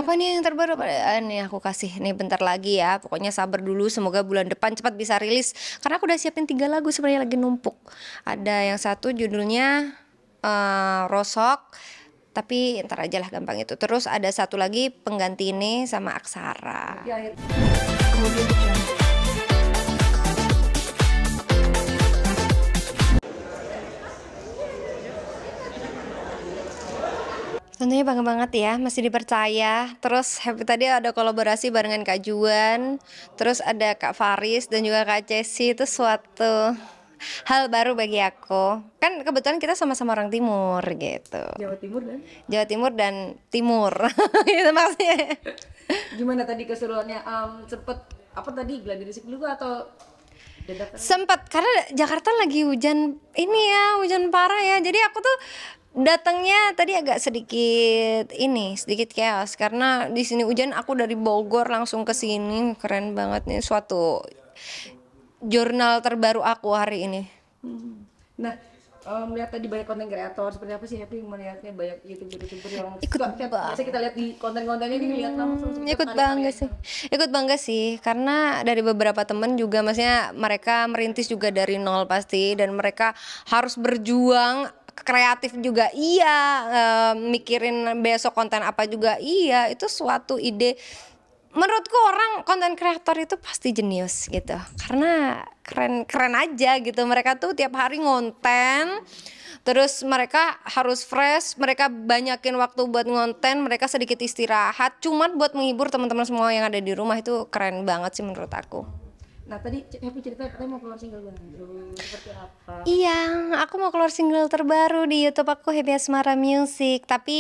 Apa nih yang terbaru? Nih aku kasih nih bentar lagi ya. Pokoknya sabar dulu. Semoga bulan depan cepat bisa rilis. Karena aku udah siapin 3 lagu sebenarnya lagi numpuk. Ada yang satu judulnya Rosok. Tapi ntar aja lah gampang itu. Terus ada satu lagi pengganti ini sama Aksara. Ya, kemudian Tentunya bangga banget ya, masih dipercaya. Terus Happy tadi ada kolaborasi barengan Kak Juan, terus ada Kak Faris dan juga Kak Cesi. Itu suatu hal baru bagi aku. Kan kebetulan kita sama-sama orang timur gitu. Jawa Timur dan Jawa Timur dan Timur. Itu maksudnya. gimana tadi keseruannya? Sempet apa tadi gladi resik dulu atau dadakan? Sempat karena Jakarta lagi hujan ini ya, hujan parah ya. Jadi aku tuh datangnya tadi agak sedikit chaos karena di sini hujan. Aku dari Bogor langsung ke sini. Keren banget nih, suatu jurnal terbaru aku hari ini. Nah, melihat tadi banyak konten kreator, seperti apa sih Happy melihatnya banyak youtuber yang Ikut biasa kita lihat di konten-kontennya ini lihat langsung Ikut bangga sih karena dari beberapa temen juga, maksudnya mereka merintis juga dari nol pasti, dan mereka harus berjuang kreatif juga mikirin besok konten apa juga itu suatu ide. Menurutku orang konten kreator itu pasti jenius gitu karena keren aja gitu. Mereka tuh tiap hari ngonten, terus mereka harus fresh, mereka banyakin waktu buat ngonten, mereka sedikit istirahat cuman buat menghibur teman-teman semua yang ada di rumah. Itu keren banget sih menurut aku. Nah, tadi Happy cerita katanya mau keluar single baru, seperti apa? Iya, aku mau keluar single terbaru di YouTube aku, Happy Asmara Music. Tapi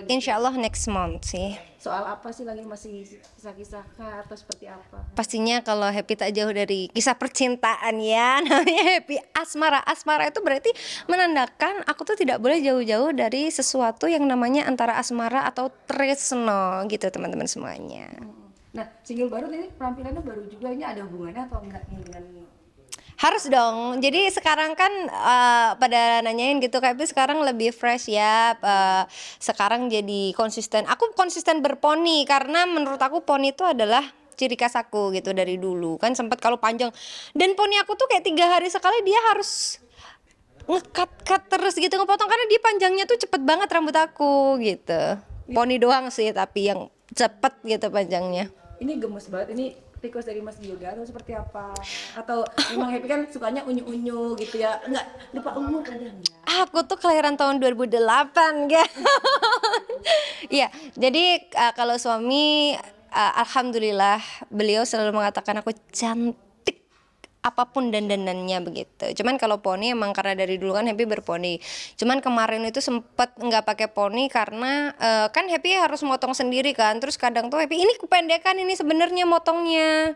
insya Allah next month sih. Soal apa sih lagi, masih kisah-kisah kah atau seperti apa? Pastinya kalau Happy tak jauh dari kisah percintaan ya. Namanya Happy Asmara. Asmara itu berarti menandakan aku tuh tidak boleh jauh-jauh dari sesuatu yang namanya antara asmara atau tresno gitu teman-teman semuanya. Nah, single baru ini penampilannya baru juga, ini ada hubungannya atau enggak nih dengan? Harus dong. Jadi sekarang kan pada nanyain gitu, kayak sekarang lebih fresh ya. Sekarang jadi konsisten. Aku konsisten berponi karena menurut aku poni itu adalah ciri khas aku gitu dari dulu. Kan sempat kalau panjang, dan poni aku tuh kayak 3 hari sekali dia harus ngekat terus gitu, ngepotong karena dia panjangnya tuh cepet banget rambut aku gitu. Poni doang sih tapi yang cepet gitu panjangnya. Ini gemes banget, ini request dari Mas Yoga atau seperti apa? Atau memang Happy kan sukanya unyu-unyu gitu ya? Enggak, lupa umur ada enggak? Aku tuh kelahiran tahun 2008 ya. Iya, jadi kalau suami alhamdulillah beliau selalu mengatakan aku cantik apapun dandanannya begitu. Cuman kalau poni emang karena dari dulu kan Happy berponi. Cuman kemarin itu sempet nggak pakai poni karena kan Happy harus motong sendiri kan. Terus kadang tuh Happy ini kependekan ini sebenarnya motongnya.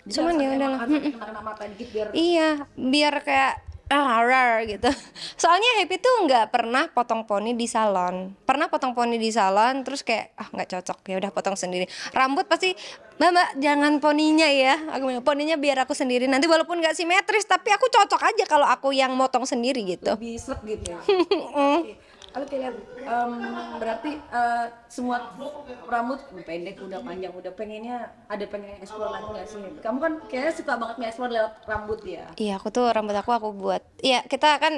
Cuman ya udahlah. Kena mata dikit biar. Iya, biar kayak rar gitu. Soalnya Happy tuh nggak pernah potong poni di salon. Pernah potong poni di salon terus kayak nggak cocok, ya udah potong sendiri. Rambut pasti mbak jangan poninya ya. Aku bilang poninya biar aku sendiri. Nanti walaupun nggak simetris tapi aku cocok aja kalau aku yang motong sendiri gitu. Lebih slek gitu ya. Oke, lihat berarti semua rambut pendek, udah panjang, udah pengennya pengen explore lagi nggak sih? Kamu kan kayaknya suka banget nge-explore lewat rambut ya? Iya, aku tuh rambut aku buat. Iya, kita kan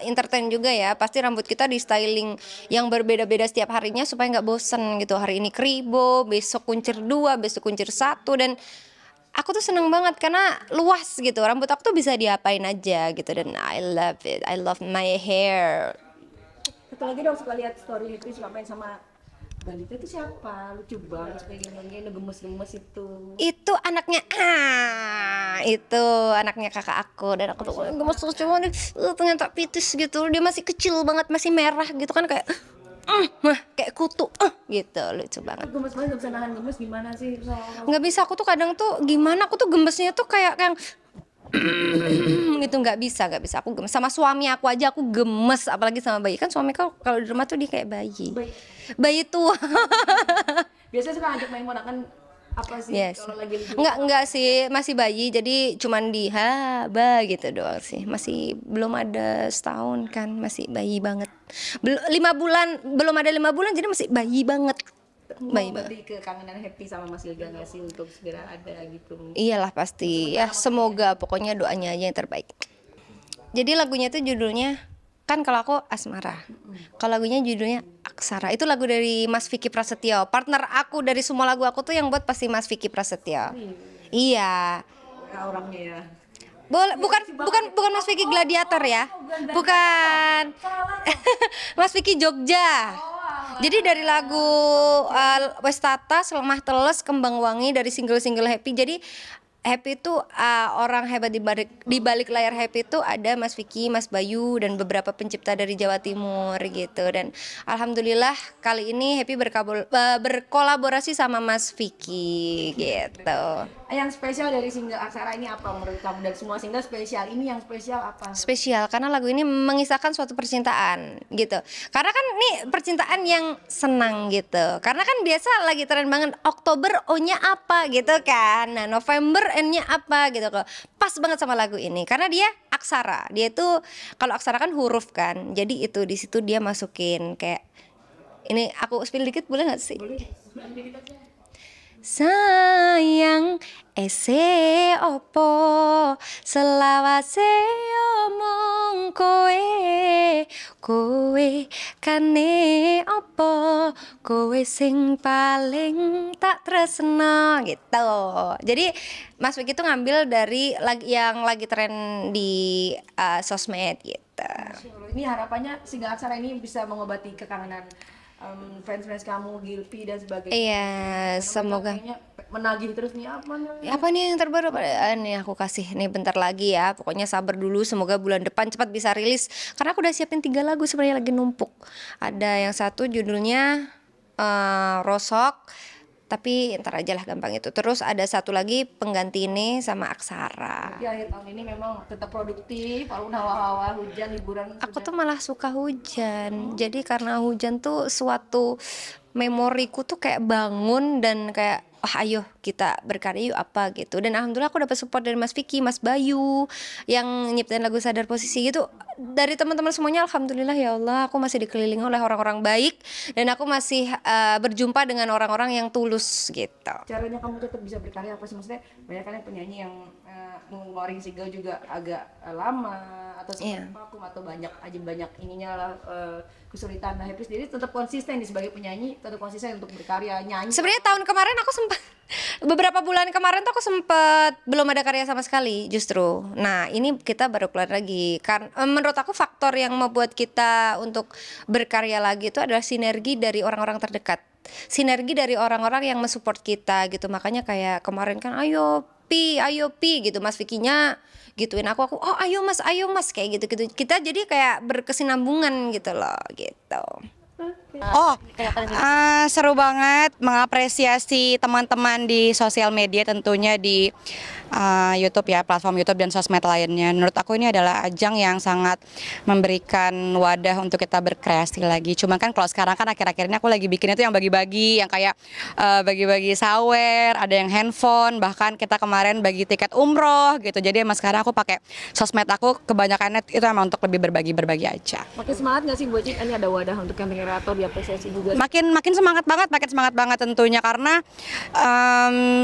entertain juga ya. Pasti rambut kita di styling yang berbeda-beda setiap harinya supaya nggak bosen gitu. Hari ini kribo, besok kuncir 2, besok kuncir 1, dan aku tuh seneng banget karena luas gitu. Rambut aku tuh bisa diapain aja gitu, dan I love it. I love my hair. Satu lagi dong, suka lihat story Happy suka main sama balita itu siapa? Lucu banget kayak gini gemes-gemes itu. Itu anaknya itu anaknya kakak aku, dan aku tuh gemes lucu banget. Ternyata pitis gitu. Dia masih kecil banget, masih merah gitu kan, kayak kayak kutu gitu, lucu banget. Gemes banget, gak bisa nahan gemes, gimana sih? Nggak bisa, aku tuh kadang tuh gimana, aku tuh gemesnya tuh kayak gitu, nggak bisa aku gemes sama suami aku aja aku gemes, apalagi sama bayi. Kan suami kalau di rumah tuh dia kayak bayi tua. Biasanya suka ngajak main ponakan apa sih? Yes. Kalau lagi enggak sih, masih bayi, jadi cuman gitu doang sih, masih belum ada setahun kan, masih bayi banget. 5 bulan, belum ada 5 bulan, jadi masih bayi banget. Baik, berarti kekangenan Happy sama Mas Ilga nggak sih untuk segera ada gitu? Iyalah pasti ya, semoga pokoknya doanya aja yang terbaik. Jadi lagunya tuh judulnya kan, kalau aku Asmara, kalau lagunya judulnya Aksara. Itu lagu dari Mas Vicky Prasetyo, partner aku dari semua lagu aku tuh yang buat pasti Mas Vicky Prasetyo. Iya. Ya, orangnya ya. Bukan Mas Vicky Gladiator ya, bukan. Mas Vicky Jogja. Jadi dari lagu Westata, Selemah Teles, Kembang Wangi, dari single-single Happy. Jadi Happy itu orang hebat di balik layar Happy itu ada Mas Vicky, Mas Bayu, dan beberapa pencipta dari Jawa Timur gitu. Dan alhamdulillah kali ini Happy berkolaborasi sama Mas Vicky gitu. Yang spesial dari single Aksara ini apa menurut kamu? Dari semua single spesial ini, yang spesial apa? Spesial karena lagu ini mengisahkan suatu percintaan gitu. Karena kan ini percintaan yang senang gitu. Karena kan biasa lagi tren banget Oktober O-nya apa gitu kan. Nah, November N-nya apa gitu kok. Pas banget sama lagu ini karena dia aksara. Dia itu kalau aksara kan huruf kan. Jadi itu di situ dia masukin kayak ini, aku spill dikit boleh nggak sih? Boleh, dikit aja. Sayang ese opo selawase omong kowe kane opo kowe sing paling tak tresno gitu. Jadi Mas Vicky itu ngambil dari yang lagi tren di sosmed gitu. Ini harapannya single Aksara ini bisa mengobati kekangenan fans-fans kamu, Gilpy dan sebagainya. Iya, semoga. Kayaknya menagih terus nih apa nih? Apa nih yang terbaru? Nih aku kasih nih bentar lagi ya. Pokoknya sabar dulu, semoga bulan depan cepat bisa rilis. Karena aku udah siapin 3 lagu sebenarnya lagi numpuk. Ada yang satu judulnya Rosok, tapi ntar aja lah gampang itu. Terus ada satu lagi pengganti ini sama Aksara. Di akhir tahun ini memang tetap produktif, walaupun hawa-hawa hujan, liburan. Aku tuh malah suka hujan. Jadi karena hujan tuh suatu memoriku tuh kayak bangun dan kayak ayo kita berkarya yuk apa gitu. Dan alhamdulillah aku dapat support dari Mas Vicky, Mas Bayu yang nyiptain lagu Sadar Posisi gitu. Dari teman-teman semuanya alhamdulillah ya Allah, aku masih dikelilingi oleh orang-orang baik dan aku masih berjumpa dengan orang-orang yang tulus gitu. Caranya kamu tetap bisa berkarya apa sih? Maksudnya banyak kan penyanyi yang ngeluarin single juga agak lama atau vakum atau banyak ininya lah kesulitan. Nah, Happy sendiri tetap konsisten nih sebagai penyanyi, tetap konsisten untuk berkarya nyanyi. Sebenarnya tahun kemarin aku sempat beberapa bulan kemarin tuh aku sempat belum ada karya sama sekali justru. Nah ini kita baru keluar lagi. Menurut aku faktor yang membuat kita untuk berkarya lagi itu adalah sinergi dari orang-orang terdekat. Sinergi dari orang-orang yang mensupport kita gitu. Makanya kayak kemarin kan ayo Pi gitu, Mas Vicky-nya gituin aku oh ayo mas kayak gitu kita jadi kayak berkesinambungan gitu loh gitu. Oh, seru banget mengapresiasi teman-teman di sosial media, tentunya di YouTube ya, platform YouTube dan sosmed lainnya. Menurut aku ini adalah ajang yang sangat memberikan wadah untuk kita berkreasi lagi. Cuma kan kalau sekarang kan akhir-akhir ini aku lagi bikin itu yang bagi-bagi, yang kayak bagi-bagi sawer, ada yang handphone, bahkan kita kemarin bagi tiket umroh gitu. Jadi emang sekarang aku pakai sosmed aku kebanyakannya itu emang untuk lebih berbagi aja. Makin semangat nggak sih Bu Cik? Ini ada wadah untuk yang kreator diapresiasi juga. Makin semangat banget tentunya karena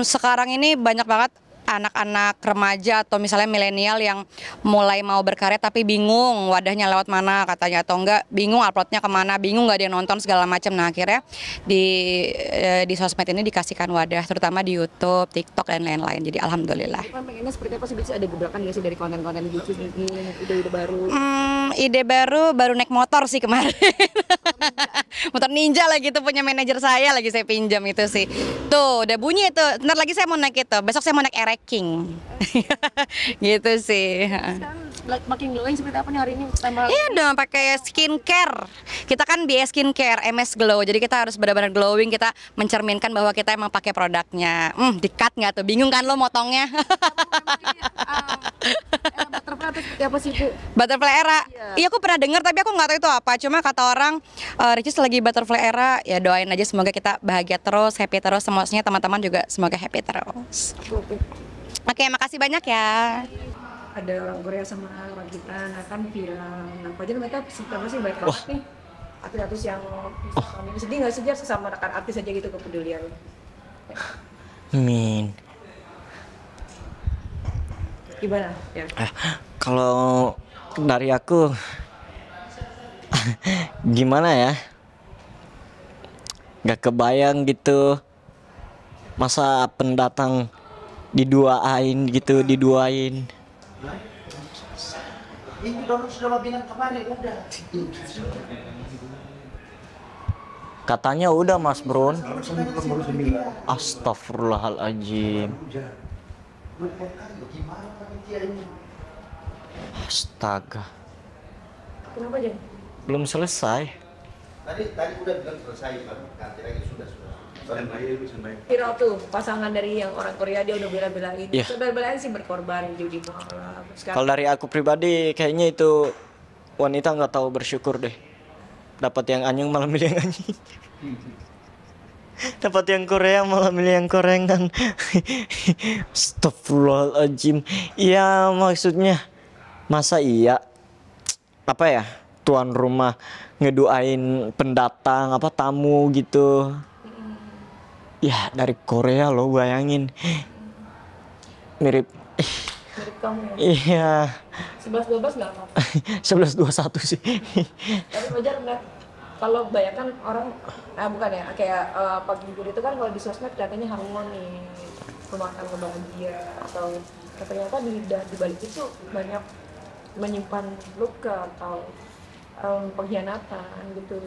sekarang ini banyak banget anak-anak remaja atau misalnya milenial yang mulai mau berkarya tapi bingung wadahnya lewat mana katanya, atau enggak bingung uploadnya kemana, bingung nggak ada yang nonton segala macam. Nah akhirnya di sosmed ini dikasihkan wadah, terutama di YouTube, TikTok dan lain-lain. Jadi alhamdulillah. Kan pengennya seperti apa sih? Bisa ada gebrakan nggak sih dari konten-konten gitu, ide-ide baru? Ide baru naik motor sih kemarin. Motor ninja lah gitu, punya manajer saya, lagi saya pinjam itu sih. Tuh udah bunyi itu, ntar lagi saya mau naik itu, besok saya mau naik King. Gitu sih. Makin glowing seperti apa nih hari ini? Iya dong, pakai skincare. Kita kan BS Skincare, MS Glow. Jadi kita harus benar-benar glowing. Kita mencerminkan bahwa kita emang pakai produknya. Di-cut nggak tuh? Bingung kan lo motongnya? Butterfly itu seperti apa sih Bu? Butterfly era. Iya aku pernah dengar tapi aku nggak tahu itu apa. Cuma kata orang Ricis lagi Butterfly era, ya doain aja semoga kita bahagia terus, happy terus. Semuanya teman-teman juga semoga happy terus. Oke, makasih banyak ya. Ada orang Korea sama orang kita, nah kan film. Nah, jadi mereka seperti apa sih, baik banget nih. artis-artis yang misalkan ini sedih nggak sih Jar sesama rekan artis aja gitu kepedulian? Min, Gimana ya? kalau dari aku gimana ya? Gak kebayang gitu masa pendatang diduain gitu, diduain. Ini dulu sudah bilang kemarin udah. Katanya udah Mas Bron. Astagfirullahaladzim. Astaga. Kenapa Jar? Belum selesai. Tadi udah bilang selesai baru ganti lagi sudah. Viral tuh pasangan dari yang orang Korea dia udah bela-belain. Iya. Bela-belain sih berkorban judi malam. Kalau dari aku pribadi kayaknya itu wanita nggak tahu bersyukur deh. Dapat yang anyeng malah milih yang anjing. Dapat yang Korea malah milih yang korengan. Astagfirullahaladzim. Iya maksudnya masa iya apa ya tuan rumah ngedoain pendatang apa tamu gitu. Ya dari Korea loh bayangin. Mirip. Menurut kamu ya? Iya. 11-12 nggak apa-apa. 11-21 sih. Tapi wajar nggak? Kalau bayangkan orang, bukan ya, kayak pagi minggu itu kan kalau di sosmed katanya harmoni, rumah tangga bahagia, atau ternyata di balik itu banyak menyimpan luka atau pengkhianatan gitu.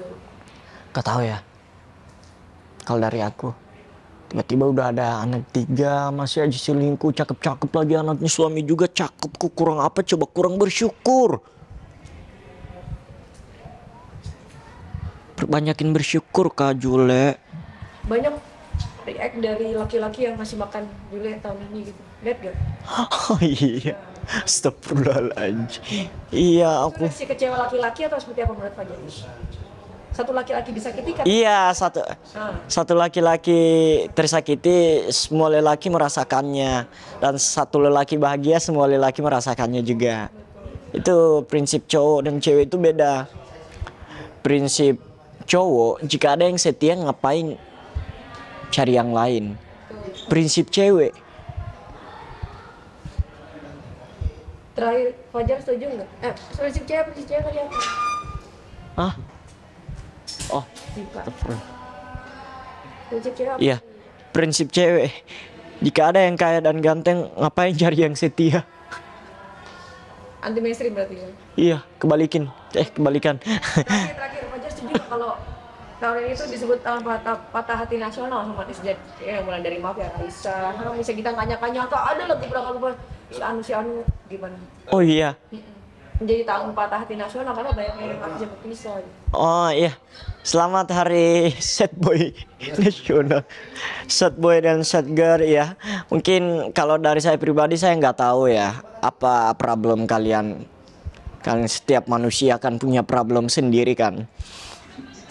Gak tahu ya. Kalau dari aku, tiba-tiba udah ada anak 3 masih aja selingkuh, cakep-cakep lagi anaknya, suami juga cakep, kok kurang apa coba, kurang bersyukur. Perbanyakin bersyukur Kak Jule. Banyak react dari laki-laki yang masih makan Jule tahun ini gitu. Lihat gak? Oh iya. Astagfirullahaladzim. Iya aku. Si kecewa laki-laki atau seperti apa menurut Fajar? Satu laki-laki disakiti kan? Iya satu laki-laki tersakiti, semua lelaki merasakannya, dan satu lelaki bahagia, semua lelaki merasakannya juga. Itu prinsip cowok dan cewek itu beda. Prinsip cowok, jika ada yang setia ngapain cari yang lain. Prinsip cewek, Terakhir Fajar setuju nggak? Prinsip cewek tadi apa? ah, oh, Lupa. Prinsip cewek apa? iya, prinsip cewek. Jika ada yang kaya dan ganteng, ngapain cari yang setia? Anti mainstream berarti ya? Iya, kebalikan. Terakhir Fajar setuju nggak kalau tahun ini tuh disebut tahun patah hati nasional sama Tisjet ya, mulai dari maaf ya Raisa, bisa kita kanya-kanya atau ada lagi beberapa si anu gimana? Oh iya. Menjadi tahun patah hati nasional karena banyak yang artis yang berpisah. Oh iya. Selamat hari sad boy nasional. Sad boy dan sad girl ya. Mungkin kalau dari saya pribadi saya nggak tahu ya apa problem kalian. Kan setiap manusia kan punya problem sendiri kan.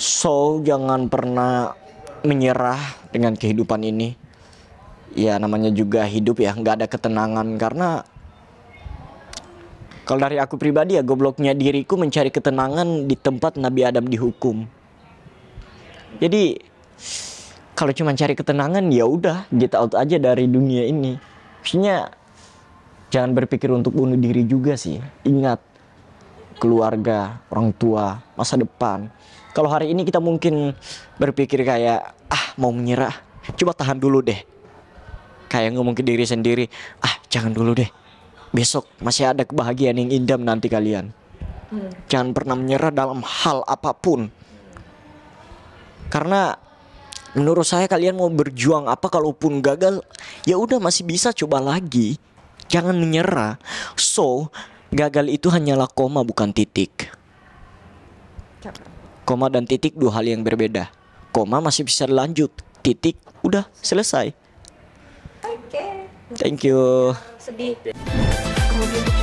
So jangan pernah menyerah dengan kehidupan ini. Ya namanya juga hidup ya, nggak ada ketenangan. Karena kalau dari aku pribadi ya, gobloknya diriku mencari ketenangan di tempat Nabi Adam dihukum. Jadi kalau cuma cari ketenangan ya udah get out aja dari dunia ini. Maksudnya jangan berpikir untuk bunuh diri juga sih. Ingat keluarga, orang tua, masa depan. Kalau hari ini kita mungkin berpikir kayak mau menyerah, coba tahan dulu deh. Kayak ngomong ke diri sendiri, jangan dulu deh. Besok masih ada kebahagiaan yang indah nanti kalian. Jangan pernah menyerah dalam hal apapun. Karena menurut saya kalian mau berjuang apa kalaupun gagal, ya udah masih bisa coba lagi. Jangan menyerah. So, gagal itu hanyalah koma bukan titik. Koma dan titik dua hal yang berbeda. Koma masih bisa lanjut, titik udah selesai. Oke. Thank you. Sedih. Kemudian